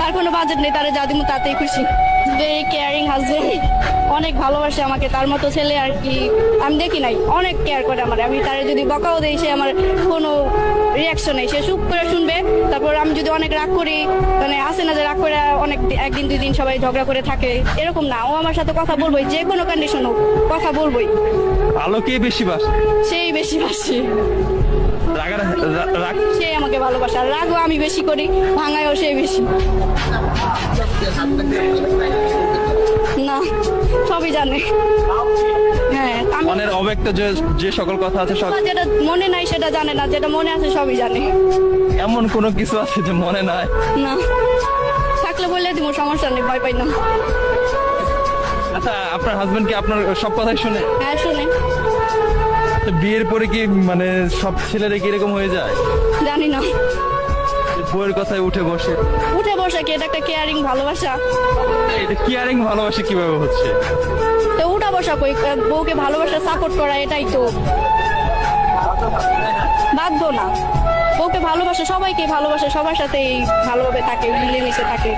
তার কোনো বাজেট নেই, তারা যা দিব তাতেই খুশি। ভেরি কেয়ারিং হাজবেন্ড, অনেক ভালোবাসে আমাকে, তার মতো ছেলে আর কি আমি দেখি নাই। অনেক কেয়ার করে আমার, আমি তারে যদি বকাও দেই সে আমার কোনো রিয়াকশন নেই, সে চুপ করে শুনবে। তারপর আমি যদি অনেক রাগ করি, মানে আসে না যে রাগ করে অনেক একদিন দুই দিন সবাই ঝগড়া করে থাকে, এরকম না। ও আমার সাথে কথা বলবোই, যে কোনো কন্ডিশন হোক কথা বলবোই। ভালো কে বেশি বাসে? সেই বেশি বাসে, রাগ সেই আমাকে ভালোবাসে। আর রাগও আমি বেশি করি, ভাঙায়ও সেই বেশি। না, সবই জানে। হ্যাঁ, আমি মনের অব্যক্ত যে সকল কথা আছে সব যেটা মনে নাই সেটা জানে না, যেটা মনে আছে সবই জানে। এমন কোনো কিছু আছে যে মনে নাই? না, থাকলে বললে দিব, সমস্যা নেই, ভয় পাই না। আচ্ছা, আপনার হাজবেন্ড কি আপনার সব কথাই শুনে? হ্যাঁ, শুনে। তো বিয়ের পরে কি মানে সব ছেলেরা কি এরকম হয়ে যায়, জানি না, বউয়ের কথায় উঠে বসে? উঠে বসে কি, এটা একটা কেয়ারিং ভালোবাসা। এটা কেয়ারিং ভালোবাসা কিভাবে হচ্ছে? তো উঠা বসা কই, বউকে ভালোবাসা সাপোর্ট করা, এটাই তো। বাধ্য না, বউকে ভালোবাসে, সবাইকে ভালোবাসে, সবার সাথেই ভালোভাবে থাকে, মিলেমিশে থাকে।